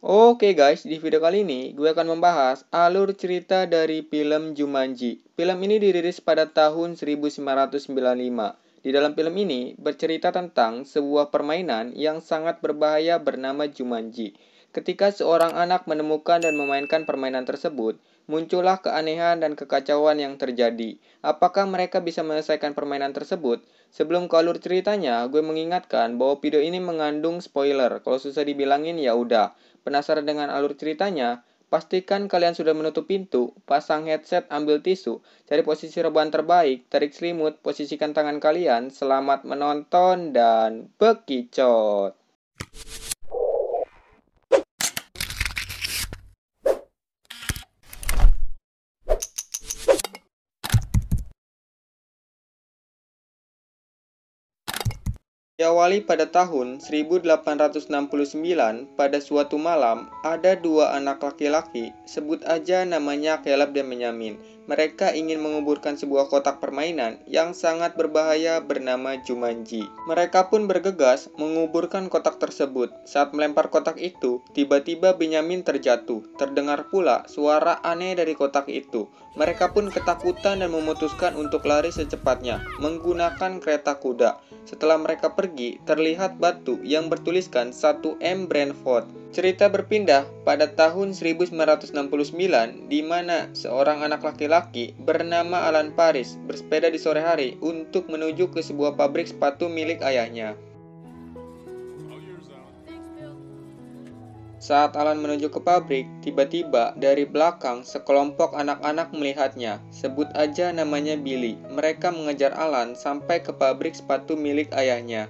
Oke guys, di video kali ini gue akan membahas alur cerita dari film Jumanji. Film ini dirilis pada tahun 1995. Di dalam film ini bercerita tentang sebuah permainan yang sangat berbahaya bernama Jumanji. Ketika seorang anak menemukan dan memainkan permainan tersebut, muncullah keanehan dan kekacauan yang terjadi. Apakah mereka bisa menyelesaikan permainan tersebut? Sebelum ke alur ceritanya, gue mengingatkan bahwa video ini mengandung spoiler. Kalau susah dibilangin ya udah. Penasaran dengan alur ceritanya? Pastikan kalian sudah menutup pintu, pasang headset, ambil tisu, cari posisi rebahan terbaik, tarik selimut, posisikan tangan kalian, selamat menonton, dan bekicot. Diawali pada tahun 1869, pada suatu malam, ada dua anak laki-laki, sebut aja namanya Caleb dan Benyamin. Mereka ingin menguburkan sebuah kotak permainan yang sangat berbahaya bernama Jumanji. Mereka pun bergegas menguburkan kotak tersebut. Saat melempar kotak itu, tiba-tiba Benyamin terjatuh. Terdengar pula suara aneh dari kotak itu. Mereka pun ketakutan dan memutuskan untuk lari secepatnya, menggunakan kereta kuda. Setelah mereka pergi, terlihat batu yang bertuliskan 1M Brentford. Cerita berpindah pada tahun 1969, di mana seorang anak laki-laki bernama Alan Paris bersepeda di sore hari untuk menuju ke sebuah pabrik sepatu milik ayahnya. Saat Alan menuju ke pabrik, tiba-tiba dari belakang sekelompok anak-anak melihatnya. Sebut aja namanya Billy. Mereka mengejar Alan sampai ke pabrik sepatu milik ayahnya.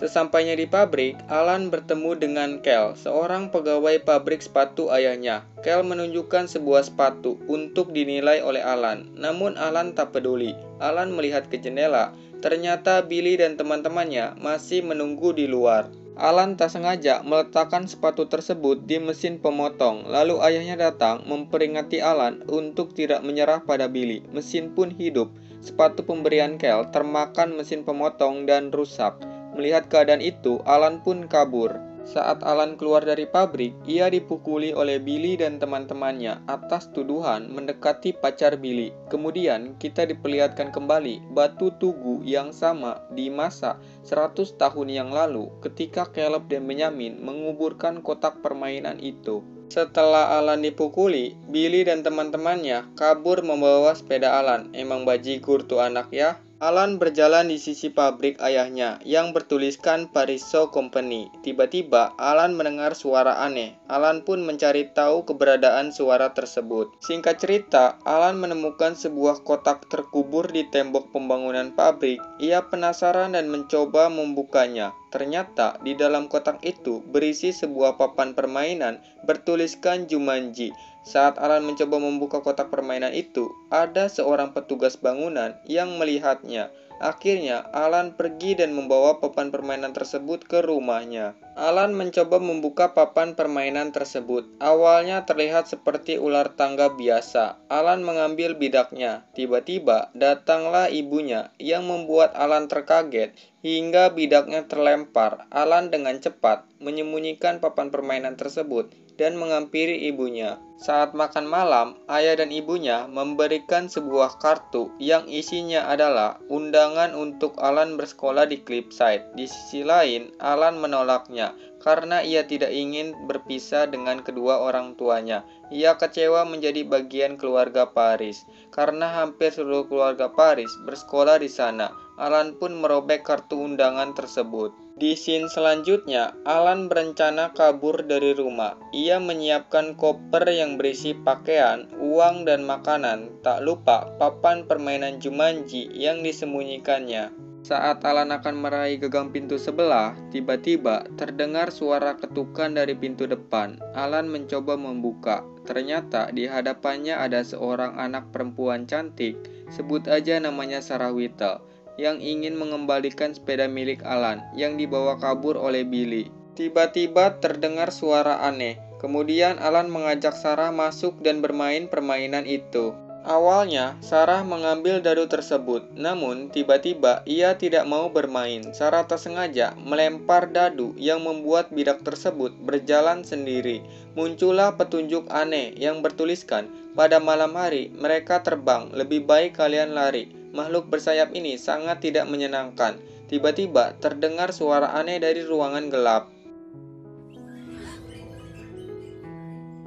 Sesampainya di pabrik, Alan bertemu dengan Kel, seorang pegawai pabrik sepatu ayahnya. Kel menunjukkan sebuah sepatu untuk dinilai oleh Alan, namun Alan tak peduli. Alan melihat ke jendela, ternyata Billy dan teman-temannya masih menunggu di luar. Alan tak sengaja meletakkan sepatu tersebut di mesin pemotong, lalu ayahnya datang memperingati Alan untuk tidak menyerah pada Billy. Mesin pun hidup. Sepatu pemberian Kel termakan mesin pemotong dan rusak. Melihat keadaan itu, Alan pun kabur. Saat Alan keluar dari pabrik, ia dipukuli oleh Billy dan teman-temannya atas tuduhan mendekati pacar Billy. Kemudian, kita diperlihatkan kembali batu tugu yang sama di masa 100 tahun yang lalu ketika Caleb dan Benyamin menguburkan kotak permainan itu. Setelah Alan dipukuli, Billy dan teman-temannya kabur membawa sepeda Alan. Emang bajigur tuh anak ya. Alan berjalan di sisi pabrik ayahnya yang bertuliskan Pariso Company. Tiba-tiba Alan mendengar suara aneh. Alan pun mencari tahu keberadaan suara tersebut. Singkat cerita, Alan menemukan sebuah kotak terkubur di tembok pembangunan pabrik. Ia penasaran dan mencoba membukanya. Ternyata di dalam kotak itu berisi sebuah papan permainan bertuliskan Jumanji. Saat Alan mencoba membuka kotak permainan itu, ada seorang petugas bangunan yang melihatnya. Akhirnya, Alan pergi dan membawa papan permainan tersebut ke rumahnya. Alan mencoba membuka papan permainan tersebut. Awalnya terlihat seperti ular tangga biasa. Alan mengambil bidaknya. Tiba-tiba, datanglah ibunya yang membuat Alan terkaget hingga bidaknya terlempar. Alan dengan cepat menyembunyikan papan permainan tersebut dan menghampiri ibunya. Saat makan malam, ayah dan ibunya memberikan sebuah kartu yang isinya adalah undangan untuk Alan bersekolah di Cliffside. Di sisi lain, Alan menolaknya karena ia tidak ingin berpisah dengan kedua orang tuanya. Ia kecewa menjadi bagian keluarga Paris karena hampir seluruh keluarga Paris bersekolah di sana. Alan pun merobek kartu undangan tersebut. Di scene selanjutnya, Alan berencana kabur dari rumah. Ia menyiapkan koper yang berisi pakaian, uang, dan makanan. Tak lupa papan permainan Jumanji yang disembunyikannya. Saat Alan akan meraih gagang pintu sebelah, tiba-tiba terdengar suara ketukan dari pintu depan. Alan mencoba membuka. Ternyata di hadapannya ada seorang anak perempuan cantik, sebut aja namanya Sarah Whittle, yang ingin mengembalikan sepeda milik Alan yang dibawa kabur oleh Billy. Tiba-tiba terdengar suara aneh. Kemudian Alan mengajak Sarah masuk dan bermain permainan itu. Awalnya, Sarah mengambil dadu tersebut, namun tiba-tiba ia tidak mau bermain. Sarah tak sengaja melempar dadu yang membuat bidak tersebut berjalan sendiri. Muncullah petunjuk aneh yang bertuliskan, "Pada malam hari mereka terbang, lebih baik kalian lari." Makhluk bersayap ini sangat tidak menyenangkan. Tiba-tiba terdengar suara aneh dari ruangan gelap.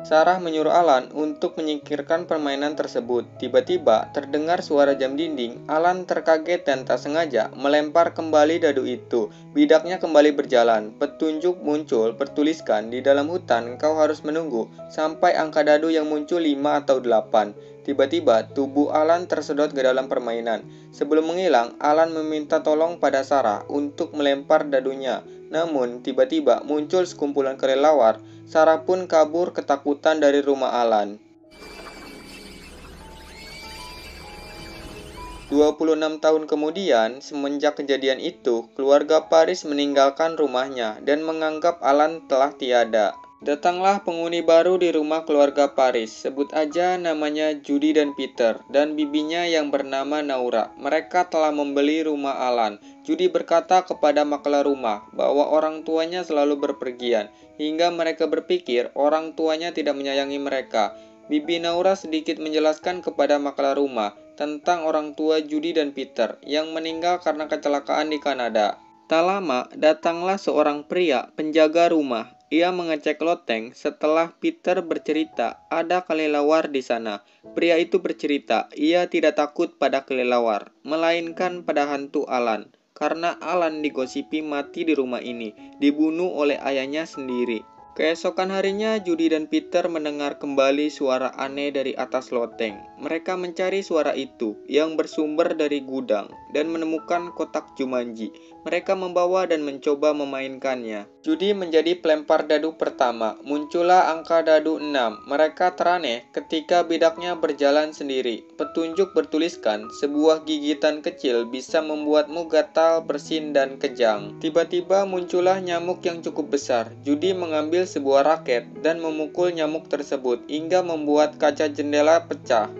Sarah menyuruh Alan untuk menyingkirkan permainan tersebut. Tiba-tiba terdengar suara jam dinding. Alan terkaget dan tak sengaja melempar kembali dadu itu. Bidaknya kembali berjalan. Petunjuk muncul bertuliskan, "Di dalam hutan kau harus menunggu sampai angka dadu yang muncul 5 atau 8. Tiba-tiba tubuh Alan tersedot ke dalam permainan. Sebelum menghilang, Alan meminta tolong pada Sarah untuk melempar dadunya. Namun tiba-tiba muncul sekumpulan kelelawar. Sarah pun kabur ketakutan dari rumah Alan. 26 tahun kemudian, semenjak kejadian itu, keluarga Paris meninggalkan rumahnya dan menganggap Alan telah tiada. Datanglah penghuni baru di rumah keluarga Paris, sebut aja namanya Judy dan Peter, dan bibinya yang bernama Naura. Mereka telah membeli rumah Alan. Judy berkata kepada maklar rumah bahwa orang tuanya selalu berpergian, hingga mereka berpikir orang tuanya tidak menyayangi mereka. Bibi Naura sedikit menjelaskan kepada maklar rumah tentang orang tua Judy dan Peter yang meninggal karena kecelakaan di Kanada. Tak lama, datanglah seorang pria penjaga rumah. Ia mengecek loteng setelah Peter bercerita ada kelelawar di sana. Pria itu bercerita ia tidak takut pada kelelawar, melainkan pada hantu Alan. Karena Alan digosipi mati di rumah ini, dibunuh oleh ayahnya sendiri. Keesokan harinya, Judy dan Peter mendengar kembali suara aneh dari atas loteng. Mereka mencari suara itu yang bersumber dari gudang dan menemukan kotak Jumanji. Mereka membawa dan mencoba memainkannya. Judy menjadi pelempar dadu pertama. Muncullah angka dadu 6. Mereka teraneh ketika bidaknya berjalan sendiri. Petunjuk bertuliskan, "Sebuah gigitan kecil bisa membuatmu gatal, bersin, dan kejang." Tiba-tiba muncullah nyamuk yang cukup besar. Judy mengambil sebuah raket dan memukul nyamuk tersebut hingga membuat kaca jendela pecah.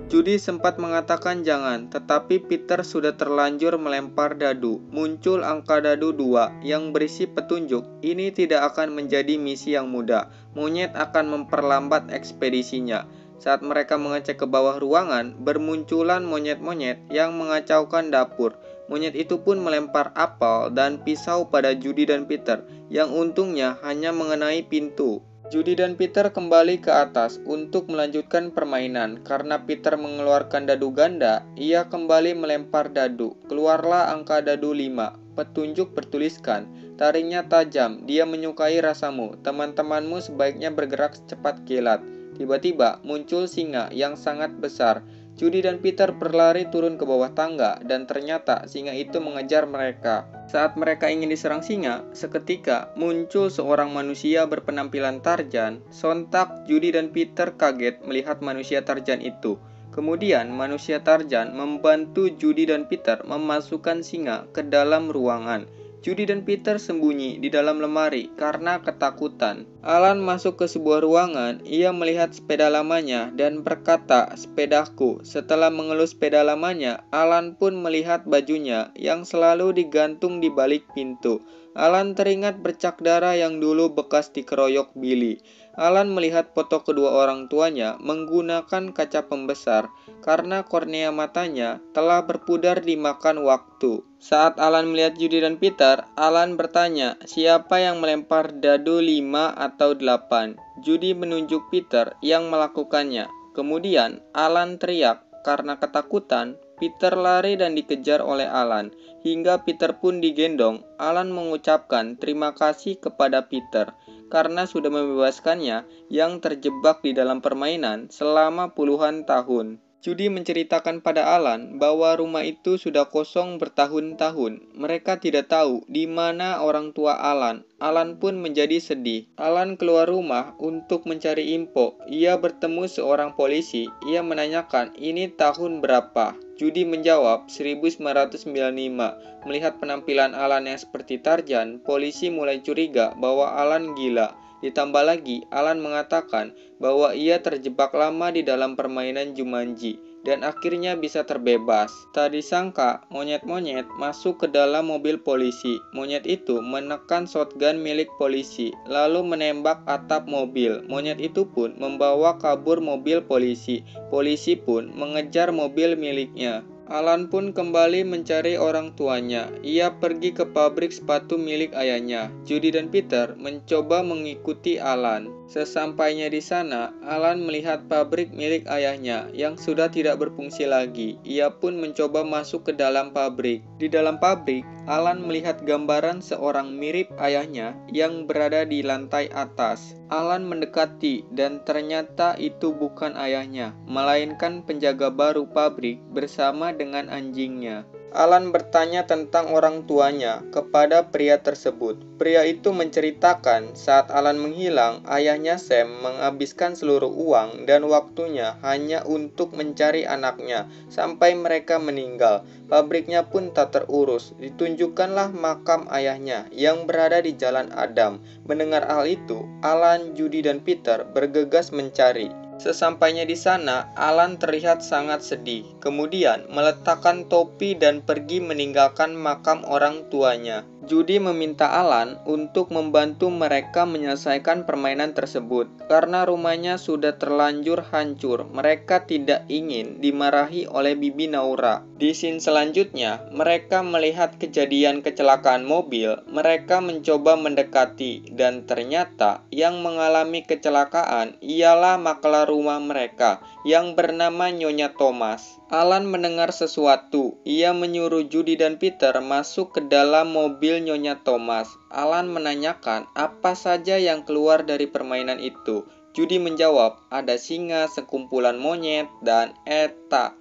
Judy sempat mengatakan jangan, tetapi Peter sudah terlanjur melempar dadu. Muncul angka dadu 2 yang berisi petunjuk, "Ini tidak akan menjadi misi yang mudah. Monyet akan memperlambat ekspedisinya." Saat mereka mengecek ke bawah ruangan, bermunculan monyet-monyet yang mengacaukan dapur. Monyet itu pun melempar apel dan pisau pada Judy dan Peter, yang untungnya hanya mengenai pintu. Judy dan Peter kembali ke atas untuk melanjutkan permainan. Karena Peter mengeluarkan dadu ganda, ia kembali melempar dadu. Keluarlah angka dadu 5. Petunjuk bertuliskan, "Taringnya tajam, dia menyukai rasamu. Teman-temanmu sebaiknya bergerak secepat kilat." Tiba-tiba muncul singa yang sangat besar. Judy dan Peter berlari turun ke bawah tangga dan ternyata singa itu mengejar mereka. Saat mereka ingin diserang singa, seketika muncul seorang manusia berpenampilan Tarzan. Sontak Judy dan Peter kaget melihat manusia Tarzan itu. Kemudian manusia Tarzan membantu Judy dan Peter memasukkan singa ke dalam ruangan. Judy dan Peter sembunyi di dalam lemari karena ketakutan. Alan masuk ke sebuah ruangan. Ia melihat sepeda lamanya dan berkata, "Sepedaku." Setelah mengelus sepeda lamanya, Alan pun melihat bajunya yang selalu digantung di balik pintu. Alan teringat bercak darah yang dulu bekas dikeroyok Billy. Alan melihat foto kedua orang tuanya menggunakan kaca pembesar karena kornea matanya telah berpudar dimakan waktu. Saat Alan melihat Judy dan Peter, Alan bertanya, siapa yang melempar dadu 5 atau 8? Judy menunjuk Peter yang melakukannya. Kemudian Alan teriak karena ketakutan. Peter lari dan dikejar oleh Alan. Hingga Peter pun digendong. Alan mengucapkan terima kasih kepada Peter karena sudah membebaskannya yang terjebak di dalam permainan selama puluhan tahun. Judy menceritakan pada Alan bahwa rumah itu sudah kosong bertahun-tahun. Mereka tidak tahu di mana orang tua Alan. Alan pun menjadi sedih. Alan keluar rumah untuk mencari info. Ia bertemu seorang polisi. Ia menanyakan, "Ini tahun berapa?" Judy menjawab 1995. Melihat penampilan Alan yang seperti Tarzan, polisi mulai curiga bahwa Alan gila. Ditambah lagi, Alan mengatakan bahwa ia terjebak lama di dalam permainan Jumanji dan akhirnya bisa terbebas. Tak disangka, monyet-monyet masuk ke dalam mobil polisi. Monyet itu menekan shotgun milik polisi, lalu menembak atap mobil. Monyet itu pun membawa kabur mobil polisi. Polisi pun mengejar mobil miliknya. Alan pun kembali mencari orang tuanya. Ia pergi ke pabrik sepatu milik ayahnya. Judy dan Peter mencoba mengikuti Alan. Sesampainya di sana, Alan melihat pabrik milik ayahnya yang sudah tidak berfungsi lagi. Ia pun mencoba masuk ke dalam pabrik. Di dalam pabrik, Alan melihat gambaran seorang mirip ayahnya yang berada di lantai atas. Alan mendekati dan ternyata itu bukan ayahnya, melainkan penjaga baru pabrik bersama dengan anjingnya. Alan bertanya tentang orang tuanya kepada pria tersebut. Pria itu menceritakan saat Alan menghilang, ayahnya Sam menghabiskan seluruh uang dan waktunya hanya untuk mencari anaknya sampai mereka meninggal. Pabriknya pun tak terurus. Ditunjukkanlah makam ayahnya yang berada di Jalan Adam. Mendengar hal itu, Alan, Judy, dan Peter bergegas mencari. Sesampainya di sana, Alan terlihat sangat sedih. Kemudian meletakkan topi dan pergi meninggalkan makam orang tuanya. Judy meminta Alan untuk membantu mereka menyelesaikan permainan tersebut. Karena rumahnya sudah terlanjur hancur, mereka tidak ingin dimarahi oleh Bibi Naura. Di scene selanjutnya, mereka melihat kejadian kecelakaan mobil. Mereka mencoba mendekati, dan ternyata yang mengalami kecelakaan ialah makelar rumah mereka yang bernama Nyonya Thomas. Alan mendengar sesuatu. Ia menyuruh Judy dan Peter masuk ke dalam mobil Nyonya Thomas. Alan menanyakan apa saja yang keluar dari permainan itu. Judy menjawab, ada singa, sekumpulan monyet, dan eta.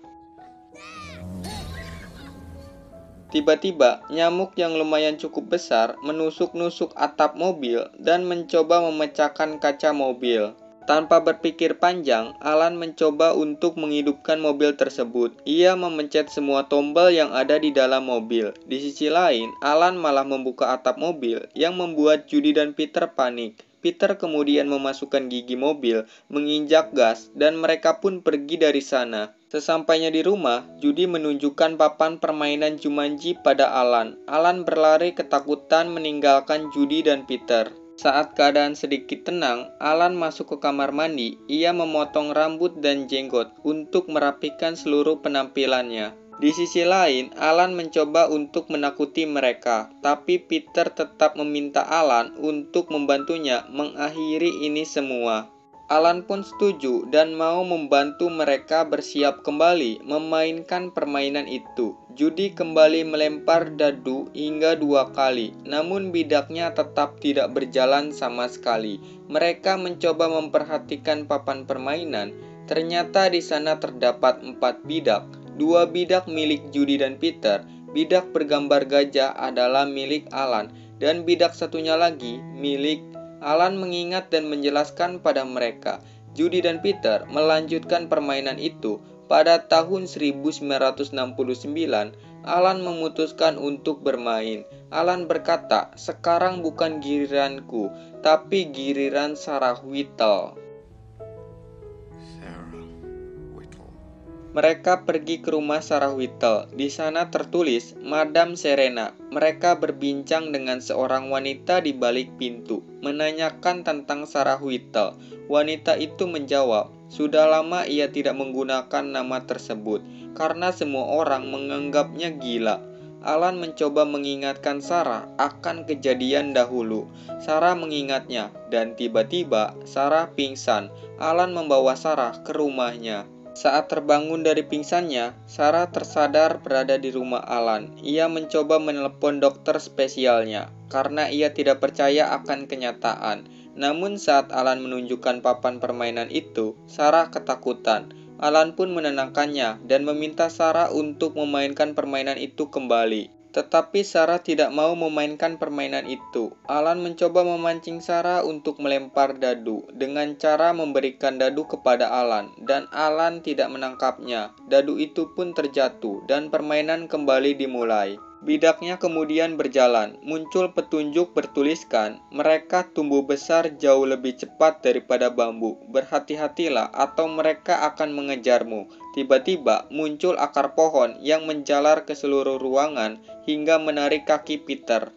Tiba-tiba, nyamuk yang lumayan cukup besar menusuk-nusuk atap mobil dan mencoba memecahkan kaca mobil. Tanpa berpikir panjang, Alan mencoba untuk menghidupkan mobil tersebut. Ia memencet semua tombol yang ada di dalam mobil. Di sisi lain, Alan malah membuka atap mobil yang membuat Judy dan Peter panik. Peter kemudian memasukkan gigi mobil, menginjak gas, dan mereka pun pergi dari sana. Sesampainya di rumah, Judy menunjukkan papan permainan Jumanji pada Alan. Alan berlari ketakutan meninggalkan Judy dan Peter. Saat keadaan sedikit tenang, Alan masuk ke kamar mandi. Ia memotong rambut dan jenggot untuk merapikan seluruh penampilannya. Di sisi lain, Alan mencoba untuk menakuti mereka, tapi Peter tetap meminta Alan untuk membantunya mengakhiri ini semua. Alan pun setuju dan mau membantu mereka bersiap kembali memainkan permainan itu. Judy kembali melempar dadu hingga 2 kali, namun bidaknya tetap tidak berjalan sama sekali. Mereka mencoba memperhatikan papan permainan. Ternyata di sana terdapat 4 bidak. 2 bidak milik Judy dan Peter. Bidak bergambar gajah adalah milik Alan, dan bidak satunya lagi milik Alan mengingat dan menjelaskan pada mereka. Judy dan Peter melanjutkan permainan itu. Pada tahun 1969, Alan memutuskan untuk bermain. Alan berkata, sekarang bukan giliranku, tapi giliran Sarah Whittle. Mereka pergi ke rumah Sarah Whittle. Di sana tertulis, Madam Serena. Mereka berbincang dengan seorang wanita di balik pintu, menanyakan tentang Sarah Whittle. Wanita itu menjawab, sudah lama ia tidak menggunakan nama tersebut, karena semua orang menganggapnya gila. Alan mencoba mengingatkan Sarah akan kejadian dahulu. Sarah mengingatnya, dan tiba-tiba Sarah pingsan. Alan membawa Sarah ke rumahnya. Saat terbangun dari pingsannya, Sarah tersadar berada di rumah Alan. Ia mencoba menelepon dokter spesialnya, karena ia tidak percaya akan kenyataan. Namun saat Alan menunjukkan papan permainan itu, Sarah ketakutan. Alan pun menenangkannya dan meminta Sarah untuk memainkan permainan itu kembali. Tetapi Sarah tidak mau memainkan permainan itu. Alan mencoba memancing Sarah untuk melempar dadu dengan cara memberikan dadu kepada Alan, dan Alan tidak menangkapnya. Dadu itu pun terjatuh dan permainan kembali dimulai. Bidaknya kemudian berjalan. Muncul petunjuk bertuliskan, mereka tumbuh besar jauh lebih cepat daripada bambu. Berhati-hatilah atau mereka akan mengejarmu. Tiba-tiba muncul akar pohon yang menjalar ke seluruh ruangan hingga menarik kaki Peter.